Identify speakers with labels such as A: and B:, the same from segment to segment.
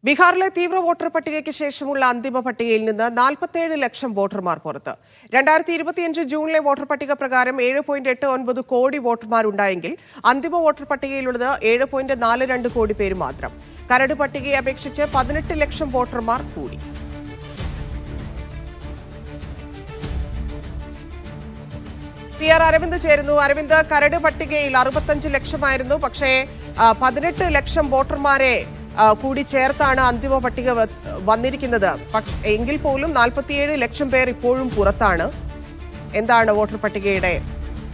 A: ബീഹാറിലെ തീവ്ര വോട്ടർ പട്ടികയ്ക്ക് ശേഷമുള്ള അന്തിമ പട്ടികയിൽ നിന്ന് 47 ലക്ഷം വോട്ടർമാർ പുറത്ത്. 2025 ജൂണിലെ വോട്ടർ പട്ടിക പ്രകാരം 7.89 കോടി വോട്ടർമാരുണ്ടായെങ്കിൽ അന്തിമ വോട്ടർ പട്ടികയിലുള്ളത് 7.42 കോടി പേര് മാത്രം. കരട് പട്ടികയെ അപേക്ഷിച്ച് 18 ലക്ഷം വോട്ടർമാർ കൂടി. PR അരവിന്ദ് ചേരുന്നു. അരവിന്ദ്, കരട് പട്ടികയിൽ 65 ലക്ഷമായിരുന്നു, പക്ഷേ 18 ലക്ഷം വോട്ടർമാരെ കൂടി ചേർത്താണ് അന്തിമ പട്ടിക വന്നിരിക്കുന്നത്. എങ്കിൽ പോലും 47 ലക്ഷം പേർ ഇപ്പോഴും പുറത്താണ്. എന്താണ് വോട്ടർ പട്ടികയുടെ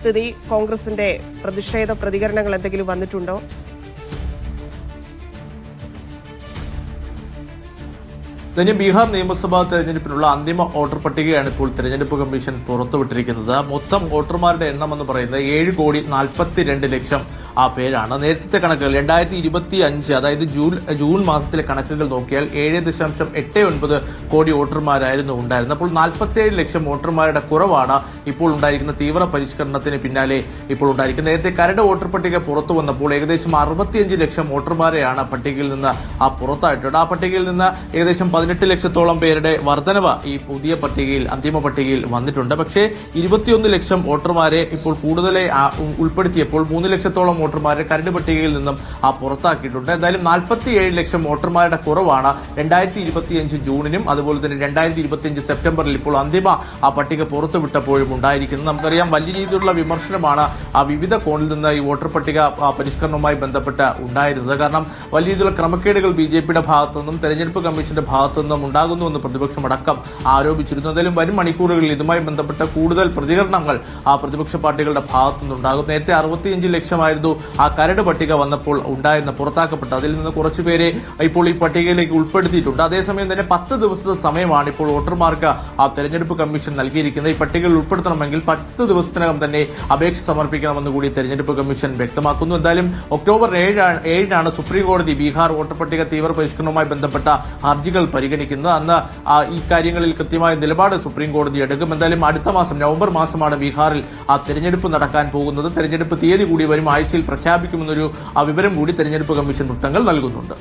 A: സ്ഥിതി? കോൺഗ്രസിന്റെ പ്രതിഷേധ പ്രതികരണങ്ങൾ എന്തെങ്കിലും വന്നിട്ടുണ്ടോ?
B: ബീഹാർ നിയമസഭാ തെരഞ്ഞെടുപ്പിനുള്ള അന്തിമ വോട്ടർ പട്ടികയാണ് ഇപ്പോൾ തെരഞ്ഞെടുപ്പ് കമ്മീഷൻ പുറത്തുവിട്ടിരിക്കുന്നത്. മൊത്തം വോട്ടർമാരുടെ എണ്ണം എന്ന് പറയുന്നത് 7.42 ലക്ഷം പേരാണ്. നേരത്തെ കണക്കുകൾ 2025 അതായത് ജൂൺ മാസത്തിലെ കണക്കുകൾ നോക്കിയാൽ 7.89 കോടി വോട്ടർമാരായിരുന്നു ഉണ്ടായിരുന്നത്. അപ്പോൾ 47 ലക്ഷം വോട്ടർമാരുടെ കുറവാണ് ഇപ്പോൾ ഉണ്ടായിരിക്കുന്ന തീവ്ര പരിഷ്കരണത്തിന് പിന്നാലെ ഇപ്പോൾ ഉണ്ടായിരിക്കുന്നത്. നേരത്തെ കരട് വോട്ടർ പട്ടിക പുറത്തു വന്നപ്പോൾ ഏകദേശം 65 ലക്ഷം വോട്ടർമാരെയാണ് പട്ടികയിൽ നിന്ന് പുറത്തായിട്ടുണ്ട്. ആ പട്ടികയിൽ നിന്ന് ഏകദേശം 18 ലക്ഷത്തോളം പേരുടെ വർധനവ് ഈ പുതിയ പട്ടികയിൽ അന്തിമ പട്ടികയിൽ വന്നിട്ടുണ്ട്. പക്ഷേ 21 ലക്ഷം വോട്ടർമാരെ ഇപ്പോൾ കൂടുതലായി ഉൾപ്പെടുത്തിയപ്പോൾ 3 ലക്ഷത്തോളം വോട്ടർമാരെ കരട് പട്ടികയിൽ നിന്നും പുറത്താക്കിയിട്ടുണ്ട്. എന്തായാലും 47 ലക്ഷം വോട്ടർമാരുടെ കുറവാണ് 2025 ജൂണിനും അതുപോലെ തന്നെ 2025 സെപ്റ്റംബറിൽ ഇപ്പോൾ അന്തിമ പട്ടിക പുറത്തുവിട്ടപ്പോഴും ഉണ്ടായിരിക്കുന്നത്. നമുക്കറിയാം, വലിയ രീതിയിലുള്ള വിമർശനമാണ് വിവിധ കോണിൽ നിന്ന് ഈ വോട്ടർ പട്ടിക പരിഷ്കരണവുമായി ബന്ധപ്പെട്ട് ഉണ്ടായിരുന്നത്. കാരണം വലിയ രീതിയിലുള്ള ക്രമക്കേടുകൾ BJPയുടെ ഭാഗത്തുനിന്നും തെരഞ്ഞെടുപ്പ് കമ്മീഷന്റെ ഭാഗത്തുനിന്നും ഉണ്ടാകുന്നുവെന്ന് പ്രതിപക്ഷം അടക്കം ആരോപിച്ചിരുന്നു. എന്തായാലും വരും മണിക്കൂറുകളിൽ ഇതുമായി ബന്ധപ്പെട്ട കൂടുതൽ പ്രതികരണങ്ങൾ പ്രതിപക്ഷ പാർട്ടികളുടെ ഭാഗത്തുനിന്നുണ്ടാകും. നേരത്തെ 65 ലക്ഷമായിരുന്നു കരട് പട്ടിക വന്നപ്പോൾ ഉണ്ടായിരുന്ന പുറത്താക്കപ്പെട്ട. അതിൽ നിന്ന് കുറച്ചുപേരെ ഇപ്പോൾ ഈ പട്ടികയിലേക്ക് ഉൾപ്പെടുത്തിയിട്ടുണ്ട്. അതേസമയം തന്നെ 10 ദിവസത്തെ സമയമാണ് ഇപ്പോൾ വോട്ടർമാർക്ക് തെരഞ്ഞെടുപ്പ് കമ്മീഷൻ നൽകിയിരിക്കുന്നത്. ഈ പട്ടികയിൽ ഉൾപ്പെടുത്തണമെങ്കിൽ 10 ദിവസത്തിനകം തന്നെ അപേക്ഷ സമർപ്പിക്കണമെന്ന് കൂടി തെരഞ്ഞെടുപ്പ് കമ്മീഷൻ വ്യക്തമാക്കുന്നു. എന്തായാലും ഒക്ടോബർ 7 സുപ്രീം കോടതി ബീഹാർ വോട്ടർ പട്ടിക തീവ്ര പരിഷ്കരണവുമായി ബന്ധപ്പെട്ട ഹർജികൾ പരിഗണിക്കുന്നത്. അന്ന് ഈ കാര്യങ്ങളിൽ കൃത്യമായ നിലപാട് സുപ്രീം കോടതി എടുക്കും. എന്തായാലും അടുത്ത മാസം നവംബർ മാസമാണ് ബീഹാറിൽ തെരഞ്ഞെടുപ്പ് നടക്കാൻ പോകുന്നത്. തെരഞ്ഞെടുപ്പ് തീയതി കൂടി വരും ആഴ്ചയിൽ പ്രഖ്യാപിക്കുമെന്നൊരു വിവരം കൂടി തെരഞ്ഞെടുപ്പ് കമ്മീഷൻ വൃത്തങ്ങൾ നൽകുന്നുണ്ട്.